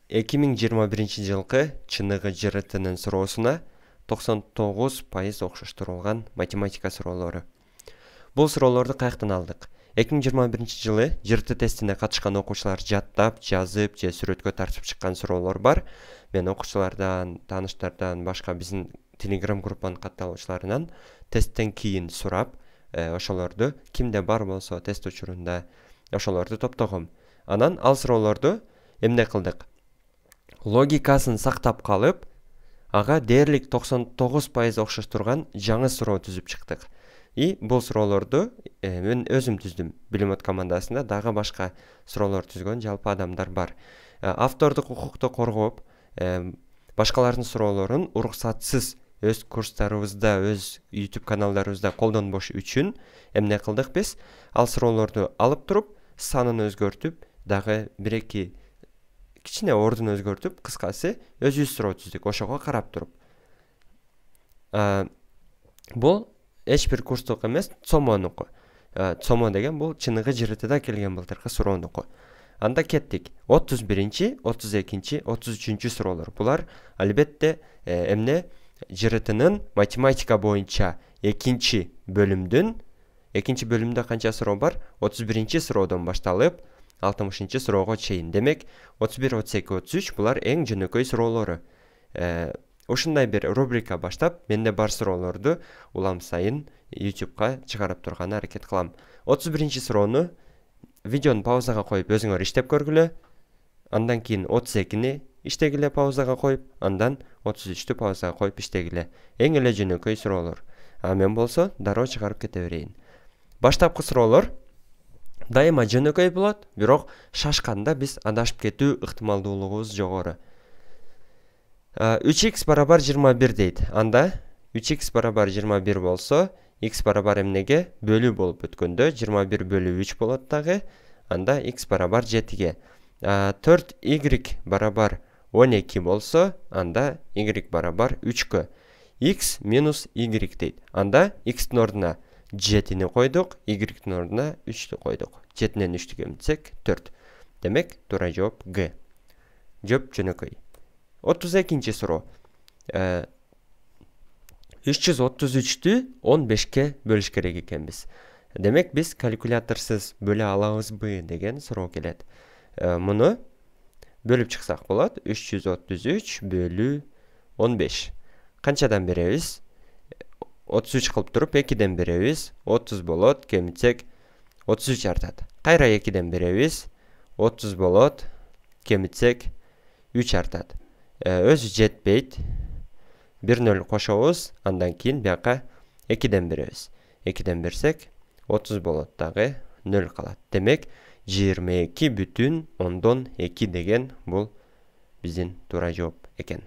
2021 жылкы жырытынын суроосуна 99% окшоштурулган математика суроолору. Бул суроолорду каяктан алдык? 2021 жылы жырты тестине катышкан окуучулар жаттап, жазып же сүрөткө тартып чыккан суроолор бар. Мен окуучулардан, тааныштардан, башка биздин Telegram группанын катталуучуларынан тесттен кийин сурап, ошолорду кимде бар болсо тест учурунда ошолорду топтогом. Анан ал суроолорду эмне кылдык? Логикасын сактап калып, ага дээрлик 99% окшош турган жаңы суроо түзүп чыктык. И бул суроолорду мен өзүм түздүм. Билимот командасында дагы башка суроолор түзгөн жалпы адамдар бар. Автордук укукту коргоп, башкалардын суроолорун уруксатсыз өз курстарыбызда, өз YouTube каналдарыбызда колдонбош үчүн эмне кылдык биз? Ал суроолорду алып туруп, санын өзгөртүп, дагы 1-2 кичине ордун өзгөртүп, кыскасы өзүбүз суроо түздүк, ошого карап туруп. Бул эч бир курстук эмес, Цомонуку. Цомо деген бул чыныгы жырытыда келген былтыркы суроонуку. Анда кеттик. 31-чи, 32-чи, 33-чү суроолор. Булар албетте эмне жырытынын математика боюнча экинчи бөлүмдө канча суроо бар? 31-чи суроодон башталып 60-чы суроого чейин. Демек, 31, 32, 33 булар эң жөнөкөй суроолору. Ушундай бир рубрика баштап, менде бар суроолорду улам сайын YouTube'га чыгарып турганы аракет кылам. 31-чи суроону видеону паузага коюп өзүңөр иштеп көргүлө. Андан кийин 32-ни иштегиле паузага коюп, андан 33-тү паузага коюп иштегиле. Эң эле жөнөкөй суроолор. Мен болсо дароо чыгарып кете берейин. Баштапкы суроолор дайыма жөнөкөй болот, бирок шашканда биз адашып кетүү ыктымалдуулугубуз жогору. 3x барабар 21 дейт. Анда 3x барабар 21 болсо, x барабар эмнеге? Бөлүү болуп өткөндө 21 бөлүү 3 болот дагы. Анда x барабар 7-ге. 4y барабар 12 болсо, анда y барабар 3-кө. x минус y дейт. Анда x'тин ордуна 7-ни койдук, y-тин ордуна 3-тү койдук. 7-нен 3-тү кемитсек 4. Демек, туура жооп Г. Жооп жөнөкөй. 32-нчи суроо. 333-тү 15-ке бөлүш керек экенбиз. Демек, биз калькуляторсуз бөлө алабызбы деген суроо келет. Муну бөлүп чыксак болот. 333 бөлүү 15. Канчадан беребиз? 33 кылып туруп 2ден беребиз. 30 болот, кемитсек 33 артат. Кайра 2ден беребиз. 30 болот, кемитсек 3 артат. Өзү жетпейт. 1-0 кошобуз, андан кийин бияка 2ден беребиз. 2ден берсек 30 болот дагы 0 калат. Демек, 22,2 деген бул биздин туура жооп экен.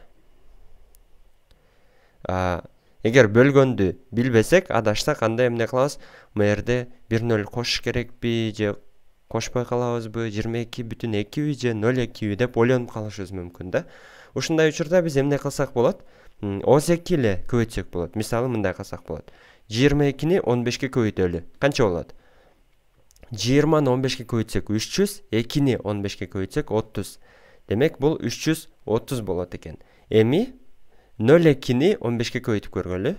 Эгер бөлгөндү билбесек, адашсак, анда эмне кылабыз? Бу жерде 1-0 кошуш керекпи же кошпой калабызбы, 22,2 же 0,2 деп ойлонуп калышыбыз мүмкүн да. Ушундай учурда биз эмне кылсак болот? 12 эле көбөйтсөк болот. Мисалы мындай кылсак болот. 22-ни 15-ке көбөйтөлү. Канча болот? 20-ны 15-ке көбөйтсөк 300, 2-ни 15-ке көбөйтсөк 30. Демек, бул 330 болот экен. Эми 0,2-ни 15-ке көбөйтүп көргөлү.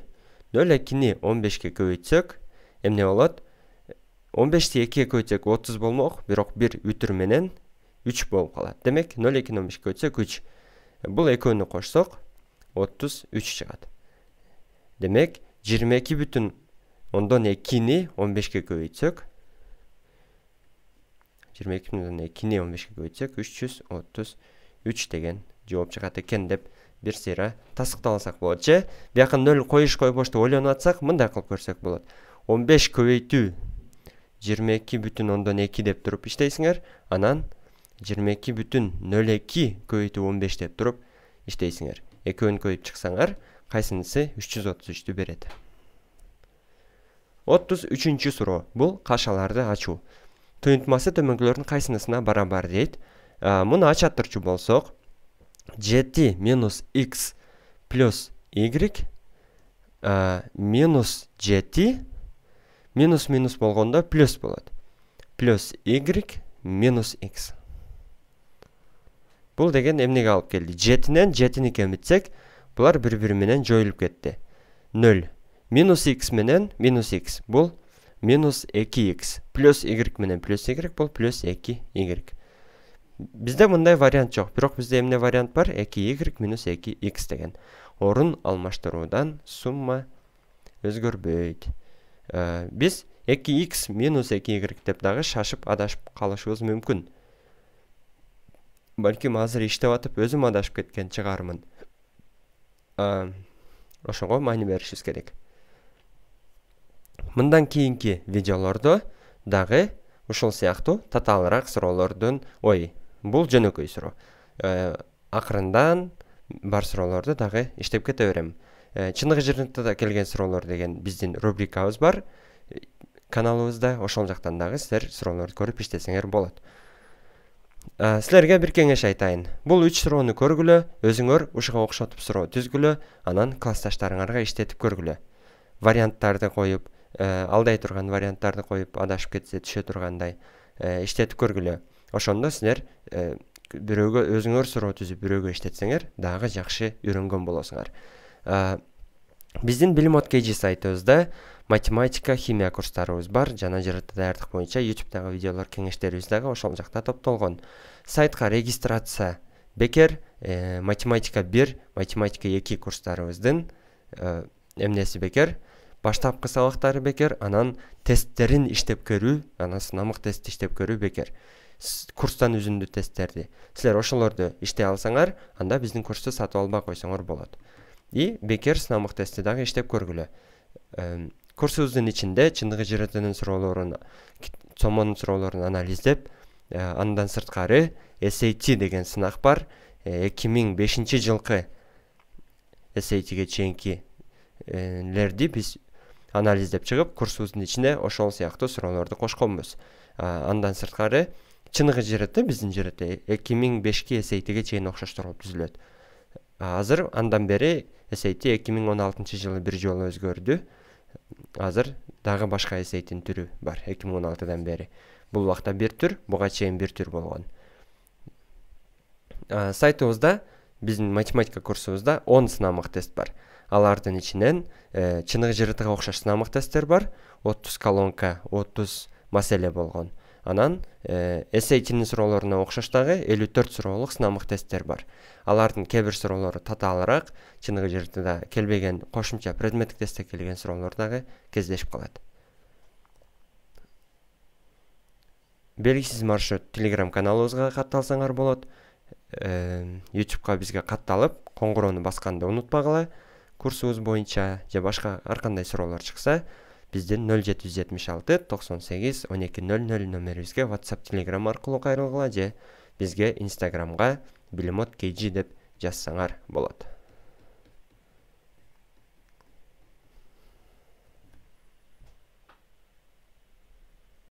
0,2-ни 15-ке көбөйтсөк эмне болот? 15-ти 2-ге көбөйтсөк 30 болмок, бирок бир үтүр менен 3 болуп калат. Демек, 0,2-ни 15-ке көбөйтсөк 3. Бул экөөнү кошсок 33 чыгат. Демек, 22,2-ни 15-ке көбөйтсөк 22,2-ни 15-ке көбөйтсөк 333 деген жооп чыгат экен деп бир сыйра тасыкталсак болот. Же бияка 0 коюш койбошту ойлонуп атсак, мындай кылып көрсөк болот. 15 көбөйтүү 22,2 деп туруп иштейсиңер, анан 22,02 көбөйтүү 15 деп туруп иштейсиңер. Экөөнү көбөйүп чыксаңар, кайсынысы 333-тү берет? 33-чү суроо. Бул кашаларды ачуу. Туюнтмасы төмөнкүлөрдүн кайсынысына барабар дейт. Муну ача турчу болсок, 7 минус x плюс y минус 7 минус болгондо плюс болот. Плюс y минус x. Бул деген эмнеге алып келди? 7-нен 7-ни кемитсек, булар бири-бири менен жоюлуп кетти. 0. Минус x менен минус x. Бул минус 2x. Плюс y менен плюс y. Бул плюс 2y. Bizde мындай вариант жок. Бирок бизде эмне вариант бар? 2y минус 2x деген. Орун алмаштыруудан сумма өзгөрбөйт. Биз 2x минус 2y деп дагы шашып адашып калышыбыз мүмкүн. Балким азыр иштеп атып өзүм адашып кеткен чыгармын. Ошого маани беришибиз керек. Мындан кийинки видеолордо дагы ушул сыяктуу татаалыраак суроолордун, бул жөнөкөй суроо. Акырындан бар суроолорду дагы иштеп кете берем. Чындыгы жыртыда келген суроолор деген биздин рубрикабыз бар каналыбызда. Ошол жактан дагы силер суроолорду көрүп иштесеңер болот. Силерге бир кеңеш айтайын. Бул 3 суроону көргүлө, өзүңөр ушуга окшотуп суроо түзгүлө, анан классташтарыңарга иштетип көргүлө. Варианттарды коюп, алдай турган варианттарды коюп, адашып кетсе түшө тургандай иштетип көргүлө. Ошондо силер бирөөгө өзүңөр суроо түзүп бирөөгө иштетсеңер дагы жакшы үйрөнгөн болосуңар. Биздин Билим KG сайтыбызда математика, химия курстарыбыз бар. Жана жыртты даярдык боюнча YouTube'дагы видеолор, кеңештерибиз дагы ошол жакта топтолгон. Сайтка регистрация бекер, математика 1, математика 2 курстарыбыздын эмнеси бекер, баштапкы сабактары бекер, анан тесттерин иштеп көрүү, анан сынамык тест иштеп көрүү бекер. Курстан үзүндү тесттерди. Силер ошолорду иштей алсаңар, анда биздин курсту сатып албай койсоңор болот. И бекер сынамык тестти дагы иштеп көргүлө. Курсубуздун ичинде чындыгы жыртынын суроолорун, сомонун суроолорун анализдеп, андан сырткары SAT деген сынак бар. 2005 жылкы SAT-ге чейинкилерди биз анализдеп чыгып, курсубуздун ичине ошол сыяктуу суроолорду кошконбуз. Андан сырткары чындыгы жырты биздин жырты 2005-ки SAT-ге чейин окшоштуруп түзүлөт. Азыр андан бери SAT 2016 жылы бир жолу өзгөрдү. Азыр дагы башка SAT-ин түрү бар 2016-дан бери. Бул убакта бир түр, буга чейин бир түр болгон. Сайтыбызда биздин математика курсубузда 10 сынамык тест бар. Алардын ичинен чындыгы жыртыга окшош сынамык тесттер бар. 30 колонка, 30 маселе болгон. Анан SAT-нин суроолоруна окшош дагы 54 суроолук сынамык тесттер бар. Алардын кээ бир суроолору татаалыраак, чындыгы жыртыда келбеген кошумча предметтик тестте келген суроолор дагы кездешип калат. Белгисиз маршрут Telegram каналыбызга катталсаңар болот. YouTube'га бизге катталып, коңгуроону басканды унутпагыла. Курсубуз боюнча же башка ар кандай суроолор чыкса, биздин 0776 98 1200 номерибизге WhatsApp, Telegram аркылуу кайрылгыла же бизге Instagram'га Билим KG деп жазсаңар болот.